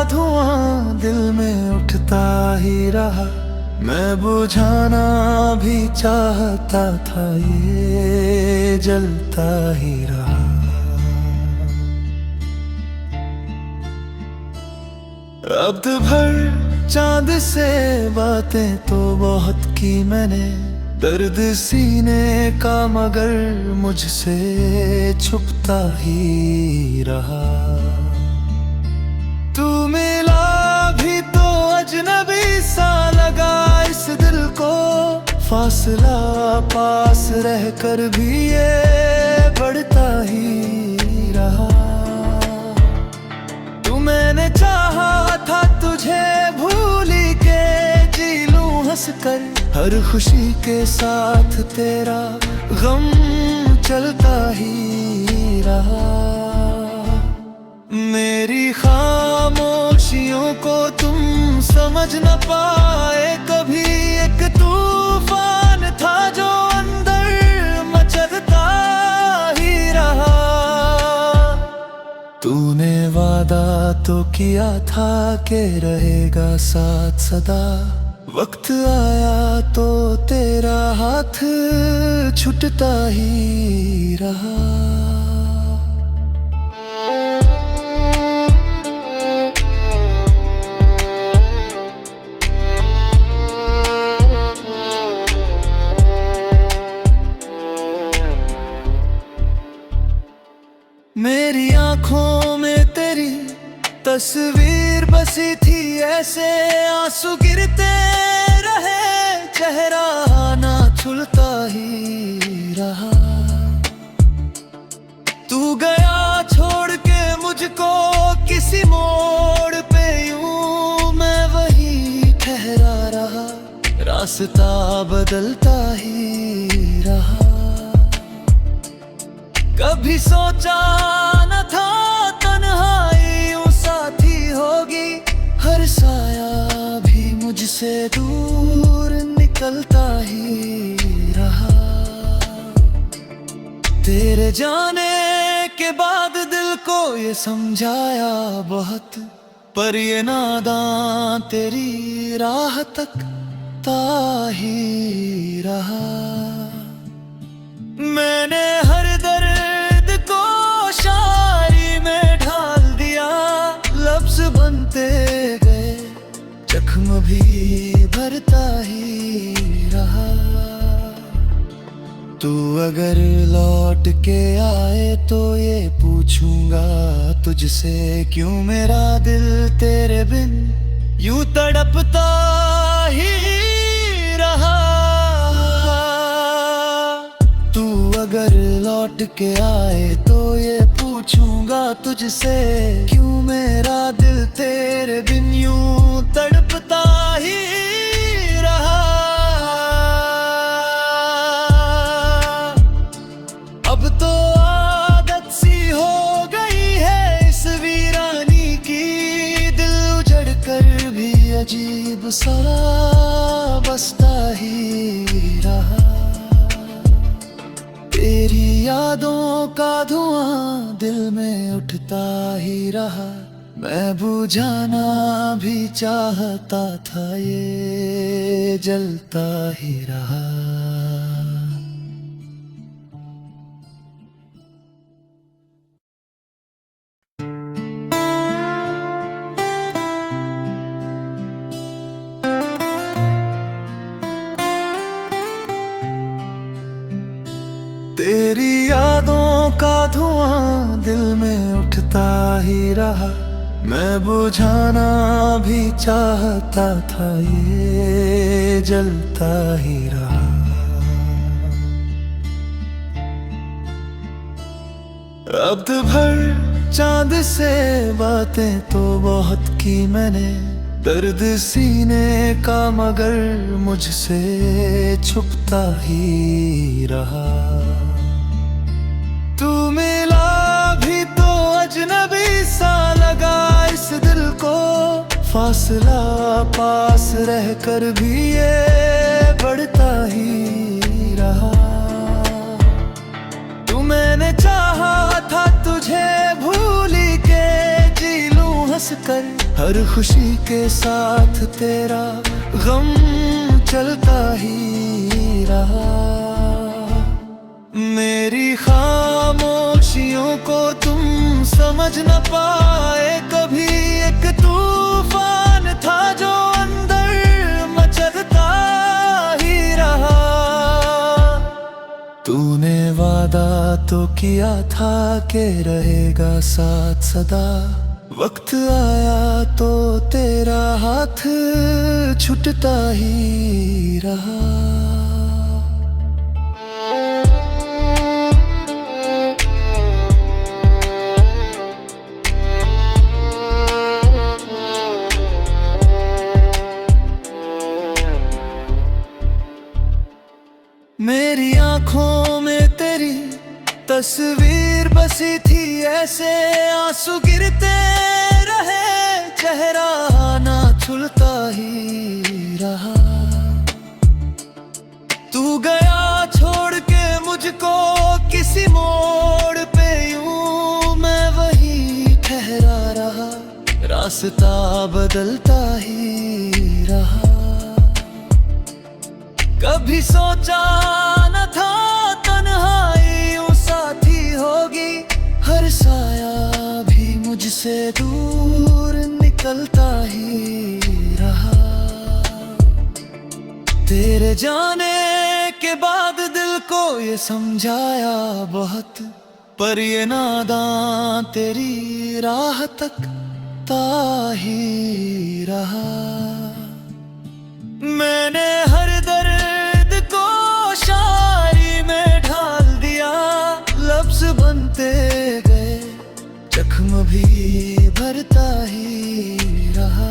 धुआं दिल में उठता ही रहा। मैं बुझाना भी चाहता था, ये जलता ही रहा। अब भर चांद से बातें तो बहुत की मैंने, दर्द सीने का मगर मुझसे छुपता ही रहा। तू मिला भी तो अजनबी सा लगा इस दिल को, फासला पास रहकर भी ये बढ़ता ही रहा। तू मैंने चाहा था तुझे भूल के जी लूं हंस कर, हर खुशी के साथ तेरा गम चलता ही रहा। मेरी खामोशियों को तुम समझ न पाए कभी, एक तूफान था जो अंदर मचलता ही रहा। तूने वादा तो किया था कि रहेगा साथ सदा, वक्त आया तो तेरा हाथ छूटता ही रहा। मेरी आंखों में तेरी तस्वीर बसी थी, ऐसे आंसू गिरते रहे, चेहरा ना छुलता ही रहा। तू गया छोड़ के मुझको किसी मोड़ पे, यूं मैं वही ठहरा रहा, रास्ता बदलता ही रहा। कभी सोचा न था तन्हाई यूं साथी होगी, हर साया भी मुझसे दूर निकलता ही रहा। तेरे जाने के बाद दिल को ये समझाया बहुत, पर ये नादां तेरी राह तक ता ही रहा। मैंने हर दर्द को शायरी में ढाल दिया, लफ्ज बनते गए, जख्म भी भरता ही रहा। तू अगर लौट के आए तो ये पूछूंगा तुझसे, क्यों मेरा दिल तेरे बिन यूं तड़पता ही रहा। अगर लौट के आए तो ये पूछूंगा तुझसे, क्यों मेरा दिल तेरे बिन यूं तड़पता ही रहा। अब तो आदत सी हो गई है इस वीरानी की, दिल उजड़ कर भी अजीब सा बसता ही रहा। तेरी यादों का धुआं दिल में उठता ही रहा। मैं बुझाना भी चाहता था, ये जलता ही रहा। तेरी यादों का धुआं दिल में उठता ही रहा। मैं बुझाना भी चाहता था, ये जलता ही रहा। अब भर चांद से बातें तो बहुत की मैंने, दर्द सीने का मगर मुझसे छुपता ही रहा। तू मिला भी तो अजनबी सा लगा इस दिल को, फासला पास रहकर भी ये बढ़ता ही रहा। तू मैंने चाहा था तुझे भूल के जी लूं हंस कर, हर खुशी के साथ तेरा गम चलता ही रहा। मेरी खामोशियों को तुम समझ न पाए कभी, एक तूफान था जो अंदर मचलता ही रहा। तूने वादा तो किया था कि रहेगा साथ सदा, वक्त आया तो तेरा हाथ छूटता ही रहा। मेरी आंखों में तेरी तस्वीर बसी थी, ऐसे आंसू गिरते रहे, चेहरा ना छुलता ही रहा। तू गया छोड़ के मुझको किसी मोड़ पे, यूं मैं वही ठहरा रहा, रास्ता बदलता ही रहा। कभी सोचा न था तन्हाई यूं साथी होगी, हर साया भी मुझसे दूर निकलता ही रहा। तेरे जाने के बाद दिल को ये समझाया बहुत, पर ये नादां तेरी राह तक ता ही रहा। मैंने हर दर्द को शायरी में ढाल दिया, लफ्ज बनते गए, जख्म भी भरता ही रहा।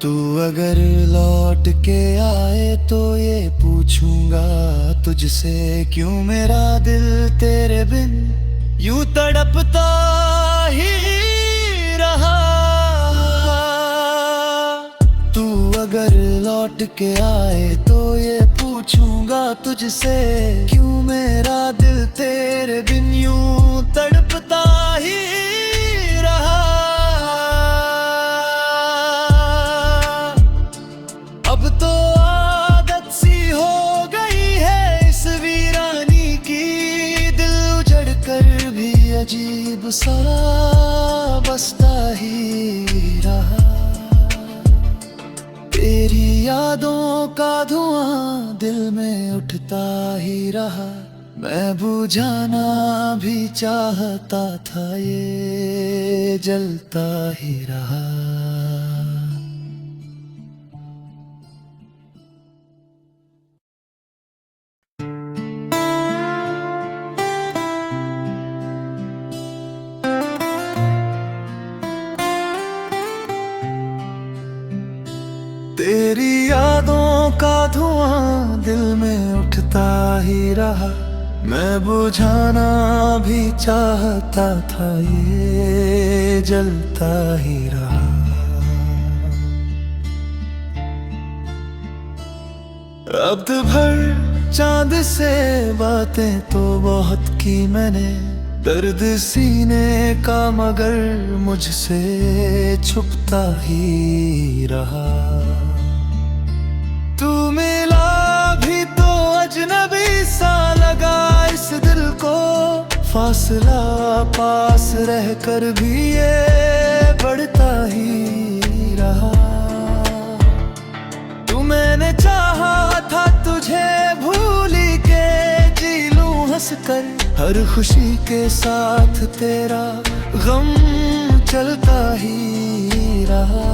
तू अगर लौट के आए तो ये पूछूंगा तुझसे, क्यों मेरा दिल तेरे बिन यूं तड़पता ही रहा। अगर लौट के आए तो ये पूछूंगा तुझसे, क्यों मेरा दिल तेरे बिन यूं तड़पता ही रहा। अब तो आदत सी हो गई है इस वीरानी की, दिल उजड़ कर भी अजीब सा बसता ही रहा। तेरी यादों का धुआं दिल में उठता ही रहा, मैं बुझाना भी चाहता था, ये जलता ही रहा। तेरी यादों का धुआं दिल में उठता ही रहा, मैं बुझाना भी चाहता था, ये जलता ही रहा। अब भर चांद से बातें तो बहुत की मैंने, दर्द सीने का मगर मुझसे छुपता ही रहा। तू मिला भी तो अजनबी सा लगा इस दिल को, फासला पास रहकर भी ये बढ़ता ही रहा। तू मैंने चाहा था तुझे भूली के जी लूं हंस कर, हर खुशी के साथ तेरा गम चलता ही रहा।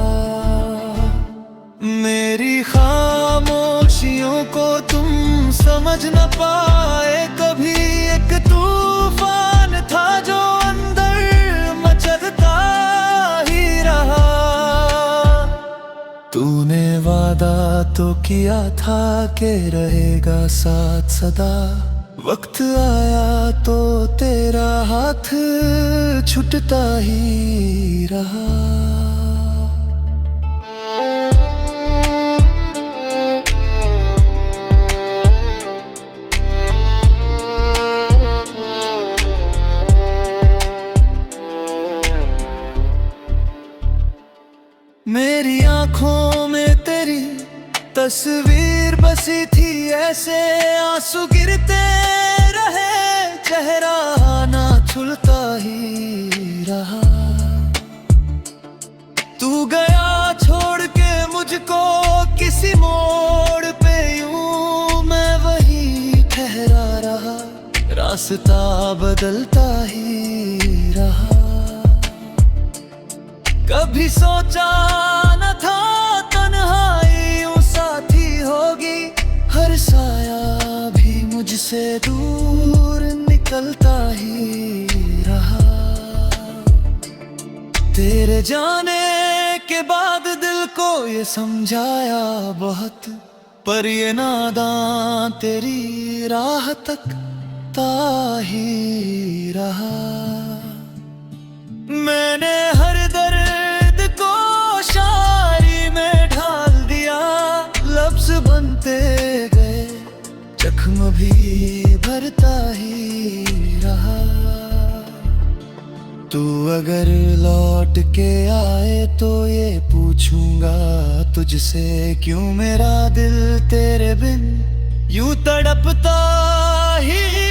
मेरी खामोशियों को तुम समझ न पाए कभी, एक तूफान था जो अंदर मचलता ही रहा। तूने वादा तो किया था कि रहेगा साथ सदा, वक्त आया तो तेरा हाथ छूटता ही रहा। मेरी आंखों में तेरी तस्वीर बसी थी, ऐसे आंसू गिरते रहे, चेहरा ना छुलता ही रहा। तू गया छोड़ के मुझको किसी मोड़ पे, यूं मैं वही ठहरा रहा, रास्ता बदलता ही रहा। कभी सोचा न था तन्हाई यूं साथी होगी, हर साया भी मुझसे दूर निकलता ही रहा। तेरे जाने के बाद दिल को ये समझाया बहुत, पर ये नादां तेरी राह तक ता ही रहा। मैंने हर दर्द को शायरी में ढाल दिया, लफ्ज बनते गए, जख्म भी भरता ही रहा। तू अगर लौट के आए तो ये पूछूंगा तुझसे, क्यों मेरा दिल तेरे बिन यूं तड़पता ही